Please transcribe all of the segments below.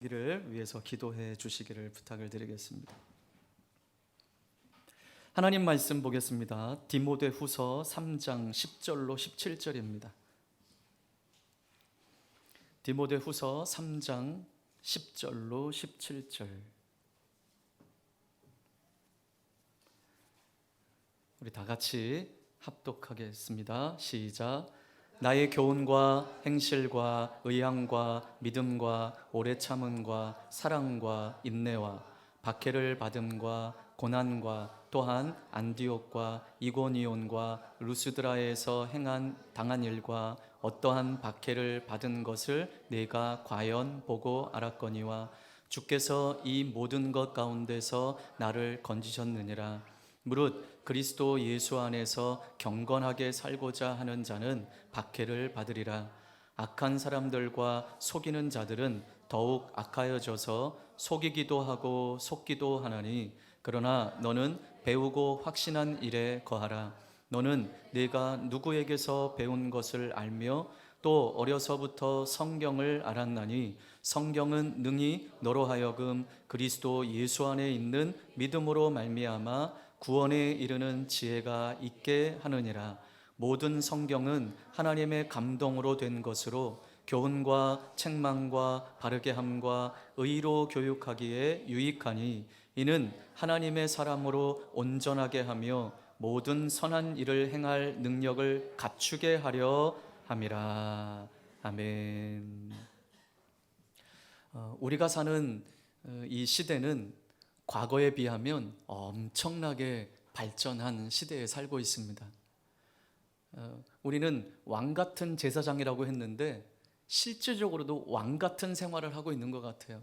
를 위해서 기도해 주시기를 부탁을 드리겠습니다. 하나님 말씀 보겠습니다. 디모데후서 3장 10절로 17절입니다. 디모데후서 3장 10절로 17절. 우리 다 같이 합독하겠습니다. 시작. 나의 교훈과 행실과 의향과 믿음과 오래 참음과 사랑과 인내와 박해를 받음과 고난과 또한 안디옥과 이고니온과 루스드라에서 당한 일과 어떠한 박해를 받은 것을 내가 과연 보고 알았거니와 주께서 이 모든 것 가운데서 나를 건지셨느니라. 무릇 그리스도 예수 안에서 경건하게 살고자 하는 자는 박해를 받으리라. 악한 사람들과 속이는 자들은 더욱 악하여져서 속이기도 하고 속기도 하나니, 그러나 너는 배우고 확신한 일에 거하라. 너는 네가 누구에게서 배운 것을 알며 또 어려서부터 성경을 알았나니, 성경은 능히 너로 하여금 그리스도 예수 안에 있는 믿음으로 말미암아 구원에 이르는 지혜가 있게 하느니라. 모든 성경은 하나님의 감동으로 된 것으로 교훈과 책망과 바르게 함과 의로 교육하기에 유익하니, 이는 하나님의 사람으로 온전하게 하며 모든 선한 일을 행할 능력을 갖추게 하려 함이라. 아멘. 우리가 사는 이 시대는 과거에 비하면 엄청나게 발전한 시대에 살고 있습니다. 우리는 왕 같은 제사장이라고 했는데 실질적으로도 왕 같은 생활을 하고 있는 것 같아요.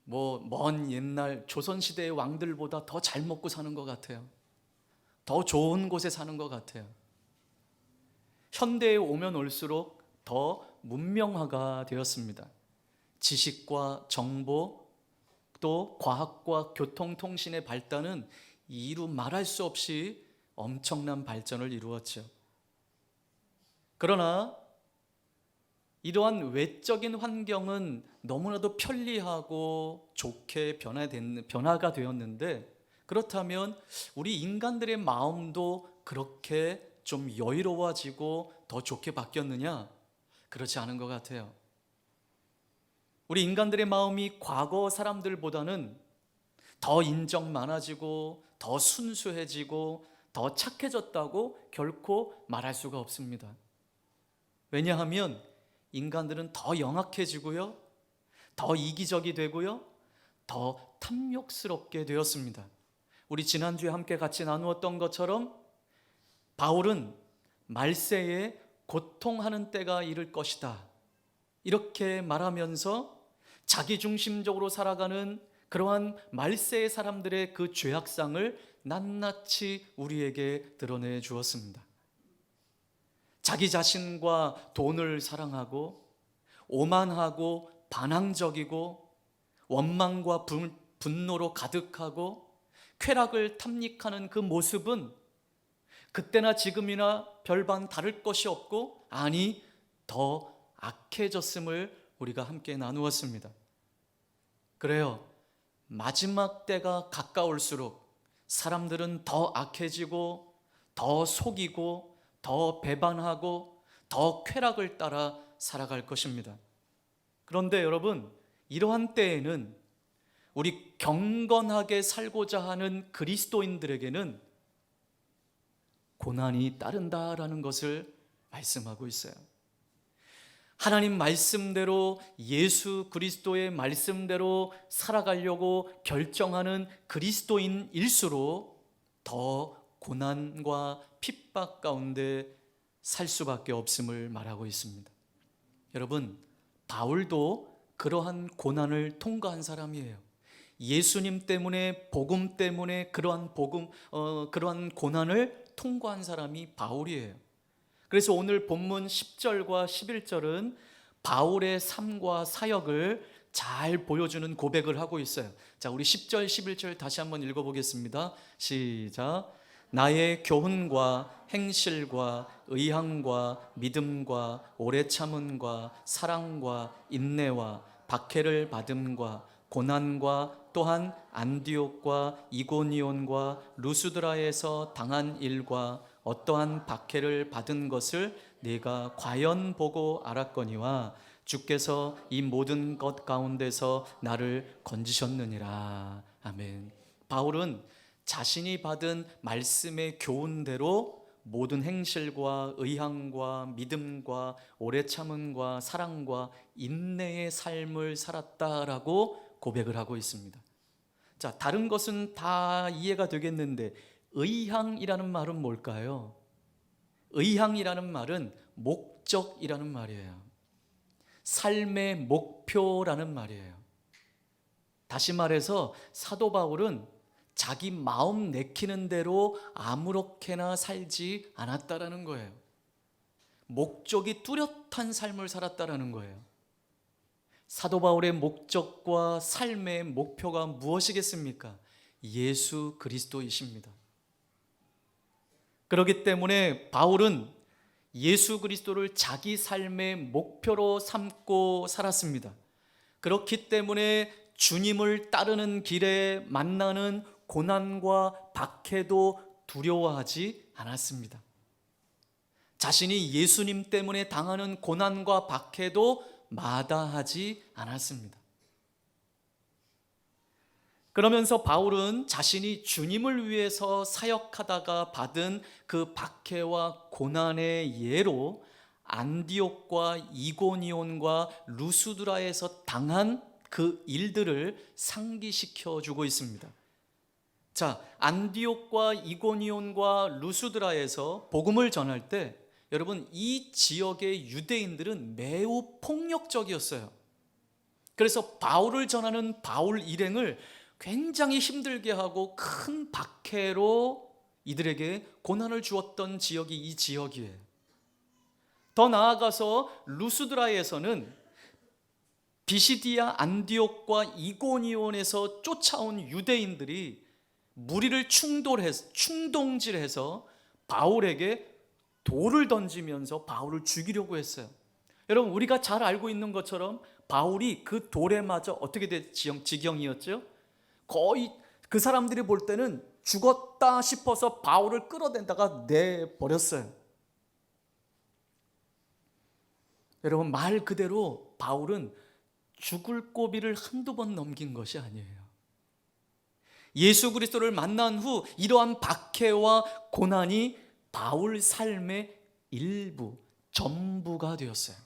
먼 옛날 조선시대의 왕들보다 더 잘 먹고 사는 것 같아요. 더 좋은 곳에 사는 것 같아요. 현대에 오면 올수록 더 문명화가 되었습니다. 지식과 정보, 또 과학과 교통통신의 발달은 이루 말할 수 없이 엄청난 발전을 이루었죠. 그러나 이러한 외적인 환경은 너무나도 편리하고 좋게 변화가 되었는데, 그렇다면 우리 인간들의 마음도 그렇게 좀 여유로워지고 더 좋게 바뀌었느냐? 그렇지 않은 것 같아요. 우리 인간들의 마음이 과거 사람들보다는 더 인정 많아지고 더 순수해지고 더 착해졌다고 결코 말할 수가 없습니다. 왜냐하면 인간들은 더 영악해지고요, 더 이기적이 되고요, 더 탐욕스럽게 되었습니다. 우리 지난주에 함께 같이 나누었던 것처럼 바울은 말세에 고통하는 때가 이를 것이다, 이렇게 말하면서 자기중심적으로 살아가는 그러한 말세의 사람들의 그 죄악상을 낱낱이 우리에게 드러내 주었습니다. 자기 자신과 돈을 사랑하고 오만하고 반항적이고 원망과 분노로 가득하고 쾌락을 탐닉하는 그 모습은 그때나 지금이나 별반 다를 것이 없고, 아니 더 악해졌음을 우리가 함께 나누었습니다. 그래요, 마지막 때가 가까울수록 사람들은 더 악해지고 더 속이고 더 배반하고 더 쾌락을 따라 살아갈 것입니다. 그런데 여러분, 이러한 때에는 우리 경건하게 살고자 하는 그리스도인들에게는 고난이 따른다라는 것을 말씀하고 있어요. 하나님 말씀대로, 예수 그리스도의 말씀대로 살아가려고 결정하는 그리스도인일수록 더 고난과 핍박 가운데 살 수밖에 없음을 말하고 있습니다. 여러분, 바울도 그러한 고난을 통과한 사람이에요. 예수님 때문에, 복음 때문에 그러한 고난을 통과한 사람이 바울이에요. 그래서 오늘 본문 10절과 11절은 바울의 삶과 사역을 잘 보여주는 고백을 하고 있어요. 자, 우리 10절, 11절 다시 한번 읽어보겠습니다. 시작. 나의 교훈과 행실과 의향과 믿음과 오래 참음과 사랑과 인내와 박해를 받음과 고난과 또한 안디옥과 이고니온과 루스드라에서 당한 일과 어떠한 박해를 받은 것을 네가 과연 보고 알았거니와 주께서 이 모든 것 가운데서 나를 건지셨느니라. 아멘. 바울은 자신이 받은 말씀의 교훈대로 모든 행실과 의향과 믿음과 오래 참음과 사랑과 인내의 삶을 살았다라고 고백을 하고 있습니다. 자, 다른 것은 다 이해가 되겠는데 의향이라는 말은 뭘까요? 의향이라는 말은 목적이라는 말이에요. 삶의 목표라는 말이에요. 다시 말해서 사도 바울은 자기 마음 내키는 대로 아무렇게나 살지 않았다라는 거예요. 목적이 뚜렷한 삶을 살았다라는 거예요. 사도 바울의 목적과 삶의 목표가 무엇이겠습니까? 예수 그리스도이십니다. 그렇기 때문에 바울은 예수 그리스도를 자기 삶의 목표로 삼고 살았습니다. 그렇기 때문에 주님을 따르는 길에 만나는 고난과 박해도 두려워하지 않았습니다. 자신이 예수님 때문에 당하는 고난과 박해도 마다하지 않았습니다. 그러면서 바울은 자신이 주님을 위해서 사역하다가 받은 그 박해와 고난의 예로 안디옥과 이고니온과 루스드라에서 당한 그 일들을 상기시켜 주고 있습니다. 자, 안디옥과 이고니온과 루스드라에서 복음을 전할 때 여러분, 이 지역의 유대인들은 매우 폭력적이었어요. 그래서 바울을 전하는 바울 일행을 굉장히 힘들게 하고 큰 박해로 이들에게 고난을 주었던 지역이 이 지역이에요. 더 나아가서 루스드라에서는 비시디아 안디옥과 이고니온에서 쫓아온 유대인들이 무리를 충동질해서 바울에게 돌을 던지면서 바울을 죽이려고 했어요. 여러분, 우리가 잘 알고 있는 것처럼 바울이 그 돌에 맞아 어떻게 된 지경이었죠? 거의 그 사람들이 볼 때는 죽었다 싶어서 바울을 끌어댄다가 내버렸어요. 여러분, 말 그대로 바울은 죽을 고비를 한두 번 넘긴 것이 아니에요. 예수 그리스도를 만난 후 이러한 박해와 고난이 바울 삶의 일부, 전부가 되었어요.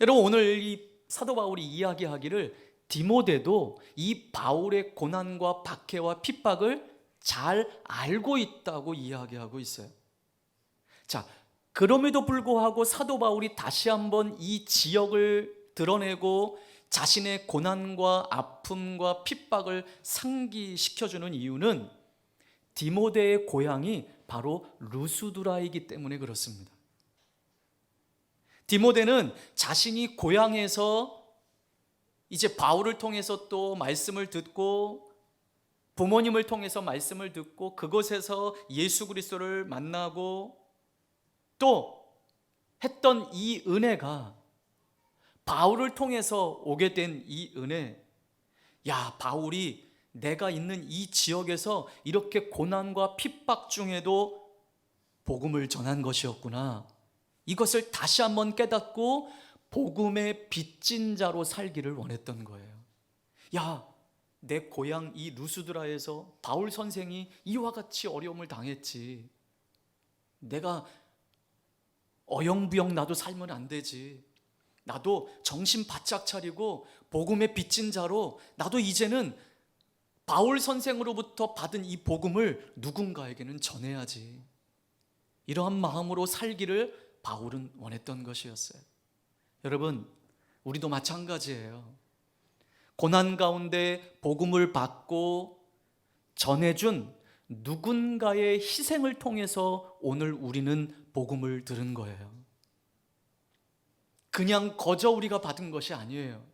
여러분, 오늘 이 사도 바울이 이야기하기를 디모데도 이 바울의 고난과 박해와 핍박을 잘 알고 있다고 이야기하고 있어요. 자, 그럼에도 불구하고 사도 바울이 다시 한번 이 지역을 드러내고 자신의 고난과 아픔과 핍박을 상기시켜주는 이유는 디모데의 고향이 바로 루스드라이기 때문에 그렇습니다. 디모데는 자신이 고향에서 이제 바울을 통해서 또 말씀을 듣고 부모님을 통해서 말씀을 듣고 그곳에서 예수 그리스도를 만나고 또 했던 이 은혜가 바울을 통해서 오게 된 이 은혜, 야, 바울이 내가 있는 이 지역에서 이렇게 고난과 핍박 중에도 복음을 전한 것이었구나. 이것을 다시 한번 깨닫고 복음의 빚진 자로 살기를 원했던 거예요. 야, 내 고향 이 루스드라에서 바울 선생이 이와 같이 어려움을 당했지. 내가 어영부영 나도 살면 안 되지. 나도 정신 바짝 차리고 복음의 빚진 자로 나도 이제는 바울 선생으로부터 받은 이 복음을 누군가에게는 전해야지. 이러한 마음으로 살기를 바울은 원했던 것이었어요. 여러분, 우리도 마찬가지예요. 고난 가운데 복음을 받고 전해준 누군가의 희생을 통해서 오늘 우리는 복음을 들은 거예요. 그냥 거저 우리가 받은 것이 아니에요.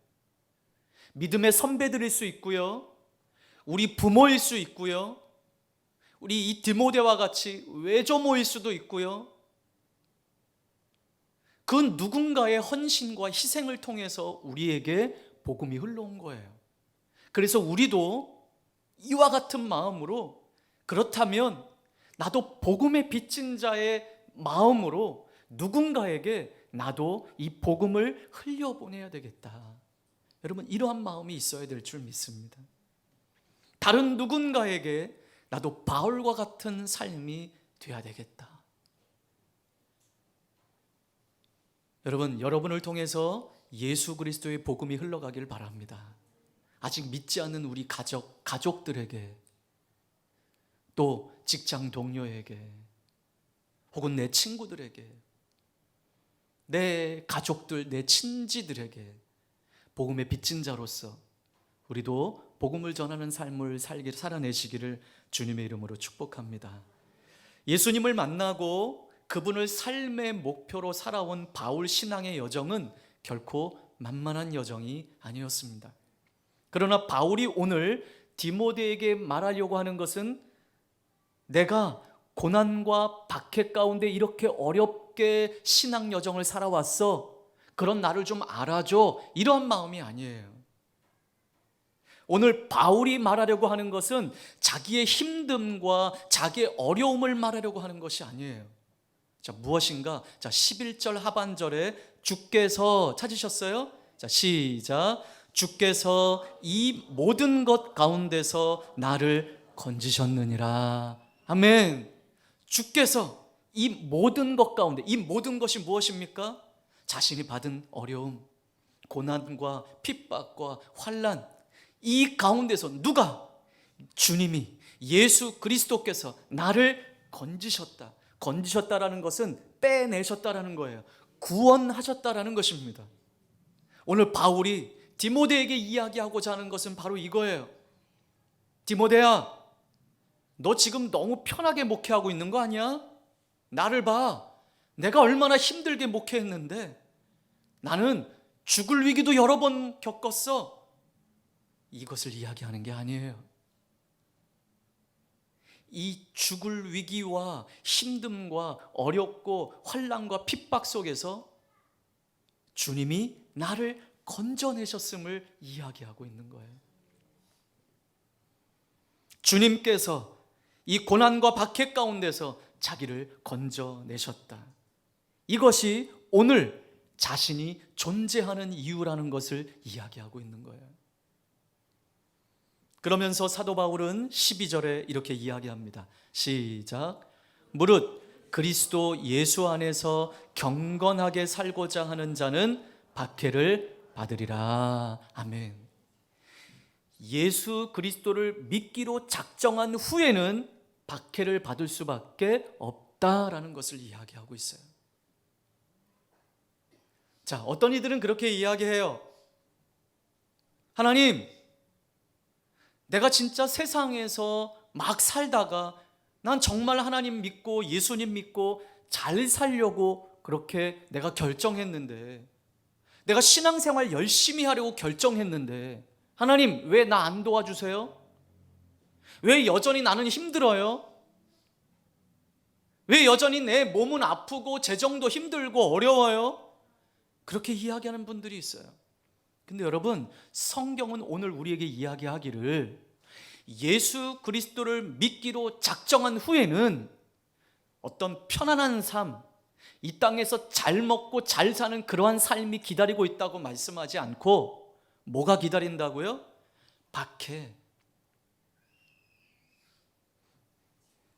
믿음의 선배들일 수 있고요, 우리 부모일 수 있고요, 우리 이 디모데와 같이 외조모일 수도 있고요, 그 누군가의 헌신과 희생을 통해서 우리에게 복음이 흘러온 거예요. 그래서 우리도 이와 같은 마음으로, 그렇다면 나도 복음의 빚진 자의 마음으로 누군가에게 나도 이 복음을 흘려보내야 되겠다. 여러분, 이러한 마음이 있어야 될 줄 믿습니다. 다른 누군가에게 나도 바울과 같은 삶이 되어야 되겠다. 여러분, 여러분을 통해서 예수 그리스도의 복음이 흘러가길 바랍니다. 아직 믿지 않는 우리 가족들에게, 또 직장 동료에게, 혹은 내 친구들에게, 내 가족들, 내 친지들에게 복음의 빚진 자로서 우리도 복음을 전하는 삶을 살아내시기를 주님의 이름으로 축복합니다. 예수님을 만나고 그분을 삶의 목표로 살아온 바울 신앙의 여정은 결코 만만한 여정이 아니었습니다. 그러나 바울이 오늘 디모데에게 말하려고 하는 것은, 내가 고난과 박해 가운데 이렇게 어렵게 신앙 여정을 살아왔어, 그런 나를 좀 알아줘, 이런 마음이 아니에요. 오늘 바울이 말하려고 하는 것은 자기의 힘듦과 자기의 어려움을 말하려고 하는 것이 아니에요. 자, 무엇인가? 자, 11절 하반절에 주께서, 찾으셨어요? 자, 시작. 주께서 이 모든 것 가운데서 나를 건지셨느니라. 아멘. 주께서 이 모든 것 가운데, 이 모든 것이 무엇입니까? 자신이 받은 어려움, 고난과 핍박과 환난, 이 가운데서 누가? 주님이, 예수 그리스도께서 나를 건지셨다. 건지셨다라는 것은 빼내셨다라는 거예요. 구원하셨다라는 것입니다. 오늘 바울이 디모데에게 이야기하고자 하는 것은 바로 이거예요. 디모데야, 너 지금 너무 편하게 목회하고 있는 거 아니야? 나를 봐. 내가 얼마나 힘들게 목회했는데, 나는 죽을 위기도 여러 번 겪었어. 이것을 이야기하는 게 아니에요. 이 죽을 위기와 힘듦과 어렵고 환난과 핍박 속에서 주님이 나를 건져내셨음을 이야기하고 있는 거예요. 주님께서 이 고난과 박해 가운데서 자기를 건져내셨다. 이것이 오늘 자신이 존재하는 이유라는 것을 이야기하고 있는 거예요. 그러면서 사도 바울은 12절에 이렇게 이야기합니다. 시작. 무릇 그리스도 예수 안에서 경건하게 살고자 하는 자는 박해를 받으리라. 아멘. 예수 그리스도를 믿기로 작정한 후에는 박해를 받을 수밖에 없다라는 것을 이야기하고 있어요. 자, 어떤 이들은 그렇게 이야기해요. 하나님, 내가 진짜 세상에서 막 살다가 난 정말 하나님 믿고 예수님 믿고 잘 살려고 그렇게 내가 결정했는데, 내가 신앙생활 열심히 하려고 결정했는데, 하나님 왜 나 안 도와주세요? 왜 여전히 나는 힘들어요? 왜 여전히 내 몸은 아프고 재정도 힘들고 어려워요? 그렇게 이야기하는 분들이 있어요. 근데 여러분, 성경은 오늘 우리에게 이야기하기를 예수 그리스도를 믿기로 작정한 후에는 어떤 편안한 삶, 이 땅에서 잘 먹고 잘 사는 그러한 삶이 기다리고 있다고 말씀하지 않고 뭐가 기다린다고요? 박해.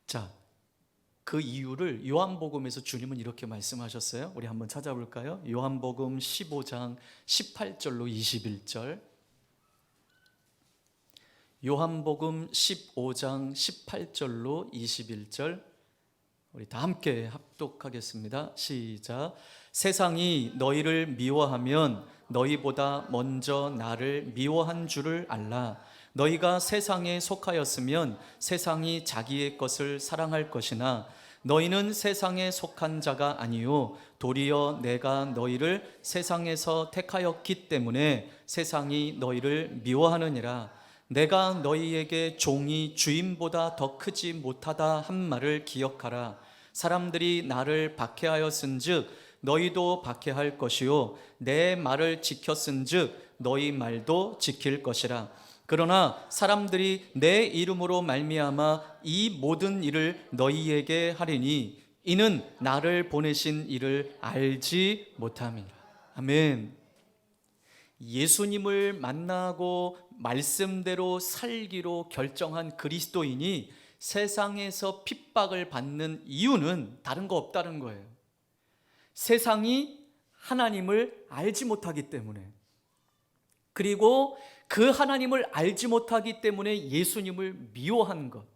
자, 그 이유를 요한복음에서 주님은 이렇게 말씀하셨어요. 우리 한번 찾아볼까요? 요한복음 15장 18절로 21절. 요한복음 15장 18절로 21절. 우리 다 함께 합독하겠습니다. 시작. 세상이 너희를 미워하면 너희보다 먼저 나를 미워한 줄을 알라. 너희가 세상에 속하였으면 세상이 자기의 것을 사랑할 것이나 너희는 세상에 속한 자가 아니요 도리어 내가 너희를 세상에서 택하였기 때문에 세상이 너희를 미워하느니라. 내가 너희에게 종이 주인보다 더 크지 못하다 한 말을 기억하라. 사람들이 나를 박해하였은즉 너희도 박해할 것이요 내 말을 지켰은즉 너희 말도 지킬 것이라. 그러나 사람들이 내 이름으로 말미암아 이 모든 일을 너희에게 하리니 이는 나를 보내신 이를 알지 못함이라. 아멘. 예수님을 만나고 말씀대로 살기로 결정한 그리스도인이 세상에서 핍박을 받는 이유는 다른 거 없다는 거예요. 세상이 하나님을 알지 못하기 때문에, 그리고 그 하나님을 알지 못하기 때문에 예수님을 미워한 것,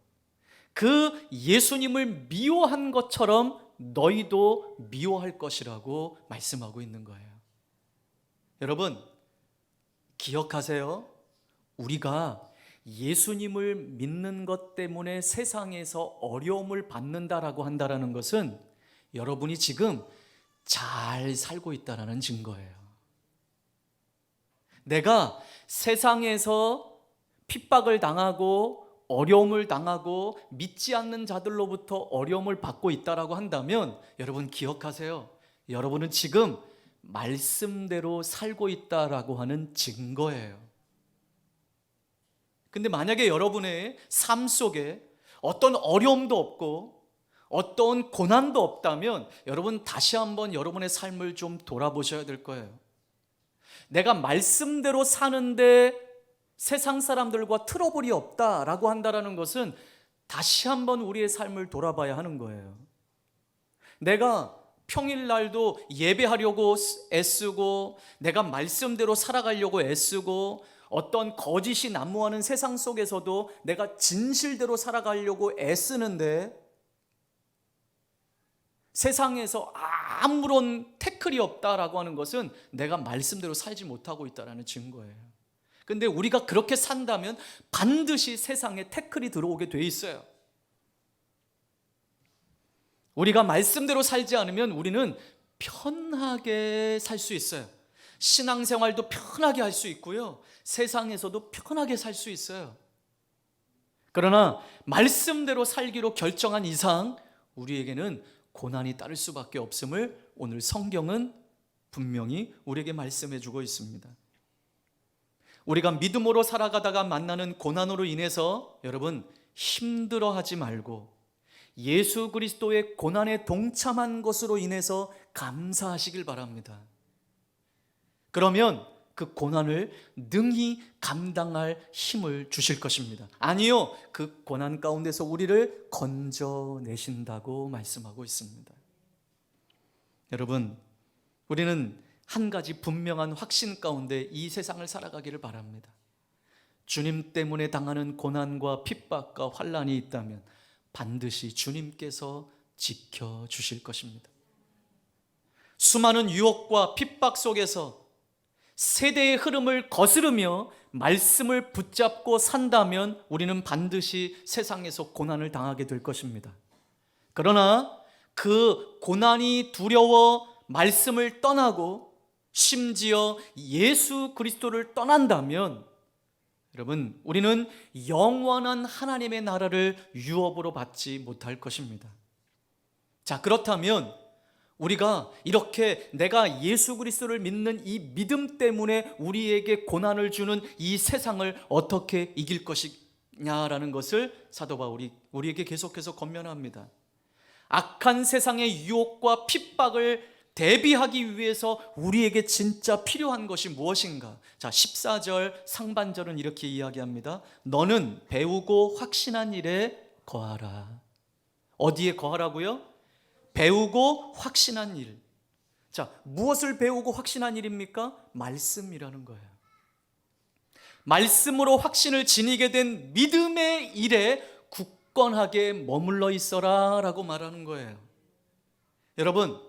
그 예수님을 미워한 것처럼 너희도 미워할 것이라고 말씀하고 있는 거예요. 여러분 기억하세요. 우리가 예수님을 믿는 것 때문에 세상에서 어려움을 받는다라고 한다는 것은 여러분이 지금 잘 살고 있다는 증거예요. 내가 세상에서 핍박을 당하고 어려움을 당하고 믿지 않는 자들로부터 어려움을 받고 있다라고 한다면 여러분 기억하세요. 여러분은 지금 말씀대로 살고 있다라고 하는 증거예요. 근데 만약에 여러분의 삶 속에 어떤 어려움도 없고 어떤 고난도 없다면 여러분 다시 한번 여러분의 삶을 좀 돌아보셔야 될 거예요. 내가 말씀대로 사는데 세상 사람들과 트러블이 없다라고 한다는 것은 다시 한번 우리의 삶을 돌아봐야 하는 거예요. 내가 평일날도 예배하려고 애쓰고 내가 말씀대로 살아가려고 애쓰고 어떤 거짓이 난무하는 세상 속에서도 내가 진실대로 살아가려고 애쓰는데 세상에서 아무런 태클이 없다라고 하는 것은 내가 말씀대로 살지 못하고 있다는 증거예요. 근데 우리가 그렇게 산다면 반드시 세상에 태클이 들어오게 돼 있어요. 우리가 말씀대로 살지 않으면 우리는 편하게 살 수 있어요. 신앙생활도 편하게 할 수 있고요, 세상에서도 편하게 살 수 있어요. 그러나 말씀대로 살기로 결정한 이상 우리에게는 고난이 따를 수밖에 없음을 오늘 성경은 분명히 우리에게 말씀해 주고 있습니다. 우리가 믿음으로 살아가다가 만나는 고난으로 인해서 여러분 힘들어하지 말고 예수 그리스도의 고난에 동참한 것으로 인해서 감사하시길 바랍니다. 그러면 그 고난을 능히 감당할 힘을 주실 것입니다. 아니요, 그 고난 가운데서 우리를 건져내신다고 말씀하고 있습니다. 여러분, 우리는 한 가지 분명한 확신 가운데 이 세상을 살아가기를 바랍니다. 주님 때문에 당하는 고난과 핍박과 환난이 있다면 반드시 주님께서 지켜주실 것입니다. 수많은 유혹과 핍박 속에서 세대의 흐름을 거스르며 말씀을 붙잡고 산다면 우리는 반드시 세상에서 고난을 당하게 될 것입니다. 그러나 그 고난이 두려워 말씀을 떠나고 심지어 예수 그리스도를 떠난다면 여러분 우리는 영원한 하나님의 나라를 유업으로 받지 못할 것입니다. 자, 그렇다면 우리가 이렇게 내가 예수 그리스도를 믿는 이 믿음 때문에 우리에게 고난을 주는 이 세상을 어떻게 이길 것이냐라는 것을 사도 바울이 우리에게 계속해서 권면합니다. 악한 세상의 유혹과 핍박을 대비하기 위해서 우리에게 진짜 필요한 것이 무엇인가? 자, 14절 상반절은 이렇게 이야기합니다. 너는 배우고 확신한 일에 거하라. 어디에 거하라고요? 배우고 확신한 일. 자, 무엇을 배우고 확신한 일입니까? 말씀이라는 거예요. 말씀으로 확신을 지니게 된 믿음의 일에 굳건하게 머물러 있어라 라고 말하는 거예요. 여러분,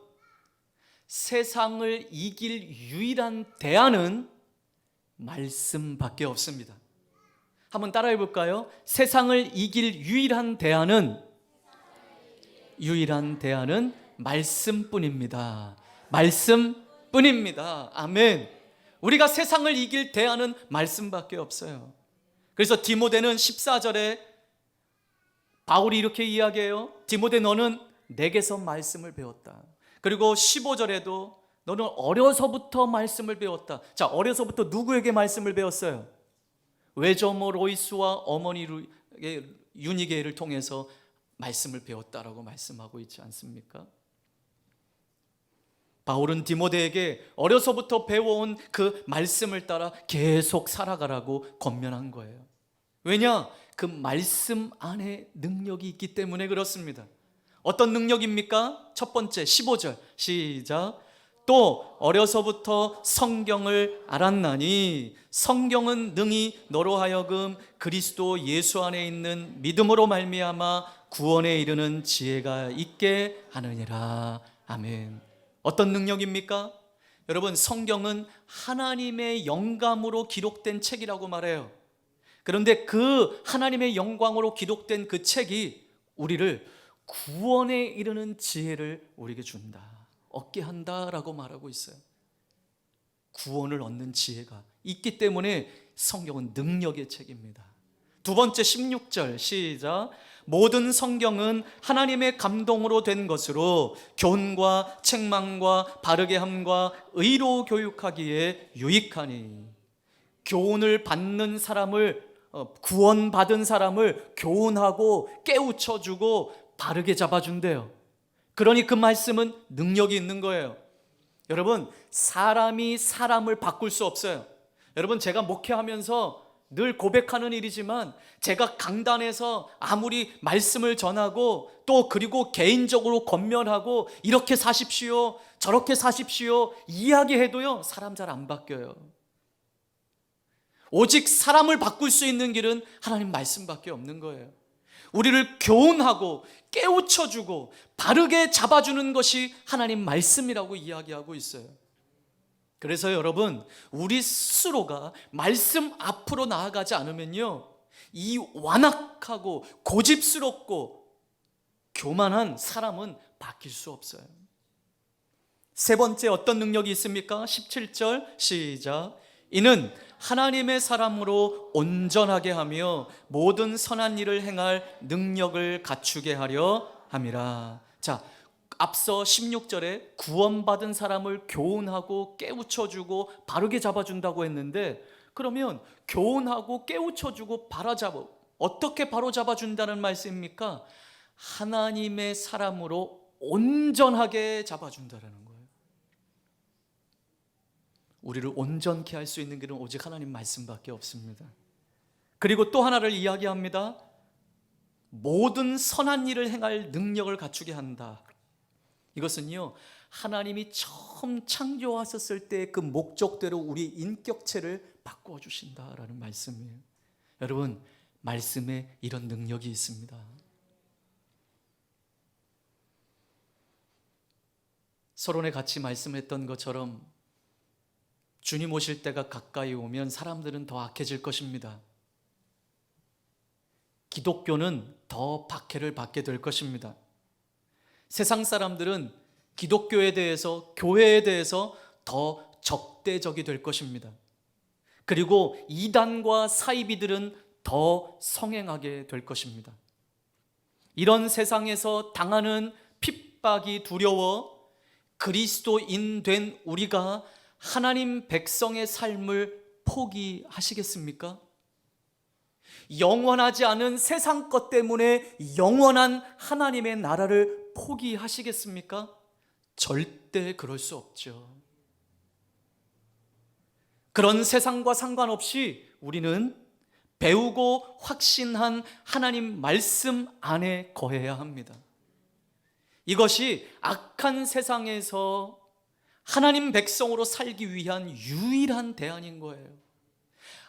세상을 이길 유일한 대안은 말씀밖에 없습니다. 한번 따라해 볼까요? 세상을 이길 유일한 대안은 말씀뿐입니다. 말씀뿐입니다. 아멘. 우리가 세상을 이길 대안은 말씀밖에 없어요. 그래서 디모데는 14절에 바울이 이렇게 이야기해요. 디모데, 너는 내게서 말씀을 배웠다. 그리고 15절에도 너는 어려서부터 말씀을 배웠다. 자, 어려서부터 누구에게 말씀을 배웠어요? 외조모 로이스와 어머니 유니게를 통해서 말씀을 배웠다라고 말씀하고 있지 않습니까? 바울은 디모데에게 어려서부터 배워온 그 말씀을 따라 계속 살아가라고 권면한 거예요. 왜냐? 그 말씀 안에 능력이 있기 때문에 그렇습니다. 어떤 능력입니까? 첫 번째 15절 시작. 또 어려서부터 성경을 알았나니 성경은 능히 너로 하여금 그리스도 예수 안에 있는 믿음으로 말미암아 구원에 이르는 지혜가 있게 하느니라. 아멘. 어떤 능력입니까? 여러분, 성경은 하나님의 영감으로 기록된 책이라고 말해요. 그런데 그 하나님의 영광으로 기록된 그 책이 우리를 구원에 이르는 지혜를 우리에게 준다, 얻게 한다라고 말하고 있어요. 구원을 얻는 지혜가 있기 때문에 성경은 능력의 책입니다. 두 번째 16절 시작. 모든 성경은 하나님의 감동으로 된 것으로 교훈과 책망과 바르게 함과 의로 교육하기에 유익하니. 교훈을 받는 사람을, 구원받은 사람을 교훈하고 깨우쳐주고 바르게 잡아준대요. 그러니 그 말씀은 능력이 있는 거예요. 여러분, 사람이 사람을 바꿀 수 없어요. 여러분, 제가 목회하면서 늘 고백하는 일이지만 제가 강단에서 아무리 말씀을 전하고 또 그리고 개인적으로 권면하고 이렇게 사십시오, 저렇게 사십시오 이야기해도요, 사람 잘 안 바뀌어요. 오직 사람을 바꿀 수 있는 길은 하나님 말씀밖에 없는 거예요. 우리를 교훈하고 깨우쳐주고 바르게 잡아주는 것이 하나님 말씀이라고 이야기하고 있어요. 그래서 여러분, 우리 스스로가 말씀 앞으로 나아가지 않으면요, 이 완악하고 고집스럽고 교만한 사람은 바뀔 수 없어요. 세 번째 어떤 능력이 있습니까? 17절 시작. 이는 하나님의 사람으로 온전하게 하며 모든 선한 일을 행할 능력을 갖추게 하려 함이라. 자, 앞서 16절에 구원받은 사람을 교훈하고 깨우쳐주고 바르게 잡아준다고 했는데, 그러면 교훈하고 깨우쳐주고 어떻게 바로 잡아준다는 말씀입니까? 하나님의 사람으로 온전하게 잡아준다는 거예요. 우리를 온전케 할 수 있는 길은 오직 하나님 말씀밖에 없습니다. 그리고 또 하나를 이야기합니다. 모든 선한 일을 행할 능력을 갖추게 한다. 이것은요, 하나님이 처음 창조하셨을 때 그 목적대로 우리 인격체를 바꾸어 주신다라는 말씀이에요. 여러분, 말씀에 이런 능력이 있습니다. 서론에 같이 말씀했던 것처럼 주님 오실 때가 가까이 오면 사람들은 더 악해질 것입니다. 기독교는 더 박해를 받게 될 것입니다. 세상 사람들은 기독교에 대해서, 교회에 대해서 더 적대적이 될 것입니다. 그리고 이단과 사이비들은 더 성행하게 될 것입니다. 이런 세상에서 당하는 핍박이 두려워 그리스도인 된 우리가 하나님 백성의 삶을 포기하시겠습니까? 영원하지 않은 세상 것 때문에 영원한 하나님의 나라를 포기하시겠습니까? 절대 그럴 수 없죠. 그런 세상과 상관없이 우리는 배우고 확신한 하나님 말씀 안에 거해야 합니다. 이것이 악한 세상에서 하나님 백성으로 살기 위한 유일한 대안인 거예요.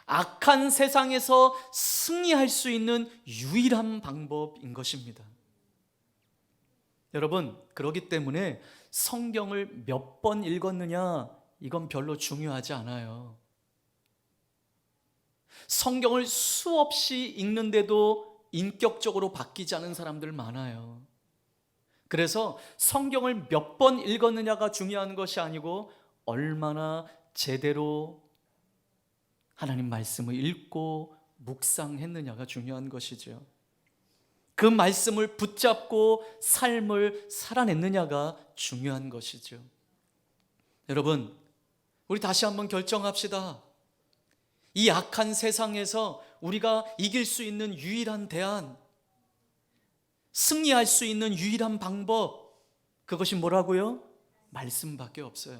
악한 세상에서 승리할 수 있는 유일한 방법인 것입니다. 여러분, 그렇기 때문에 성경을 몇 번 읽었느냐, 이건 별로 중요하지 않아요. 성경을 수없이 읽는데도 인격적으로 바뀌지 않은 사람들 많아요. 그래서 성경을 몇 번 읽었느냐가 중요한 것이 아니고 얼마나 제대로 하나님 말씀을 읽고 묵상했느냐가 중요한 것이죠. 그 말씀을 붙잡고 삶을 살아냈느냐가 중요한 것이죠. 여러분, 우리 다시 한번 결정합시다. 이 악한 세상에서 우리가 이길 수 있는 유일한 대안, 승리할 수 있는 유일한 방법, 그것이 뭐라고요? 말씀밖에 없어요.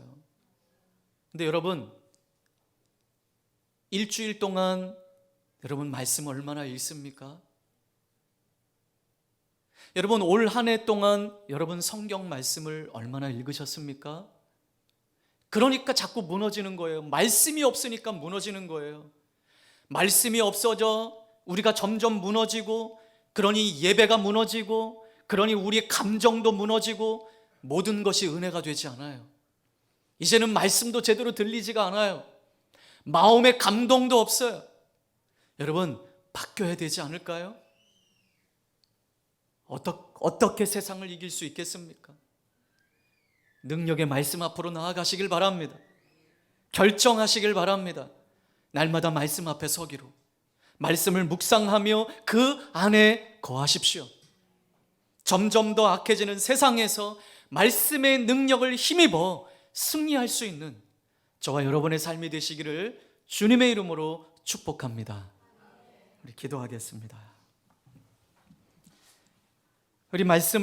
근데 여러분, 일주일 동안 여러분 말씀 얼마나 읽습니까? 여러분 올 한 해 동안 여러분 성경 말씀을 얼마나 읽으셨습니까? 그러니까 자꾸 무너지는 거예요. 말씀이 없으니까 무너지는 거예요. 말씀이 없어져 우리가 점점 무너지고, 그러니 예배가 무너지고, 그러니 우리의 감정도 무너지고, 모든 것이 은혜가 되지 않아요. 이제는 말씀도 제대로 들리지가 않아요. 마음의 감동도 없어요. 여러분, 바뀌어야 되지 않을까요? 어떻게 세상을 이길 수 있겠습니까? 능력의 말씀 앞으로 나아가시길 바랍니다. 결정하시길 바랍니다. 날마다 말씀 앞에 서기로, 말씀을 묵상하며 그 안에 거하십시오. 점점 더 악해지는 세상에서 말씀의 능력을 힘입어 승리할 수 있는 저와 여러분의 삶이 되시기를 주님의 이름으로 축복합니다. 우리 기도하겠습니다. 우리 말씀을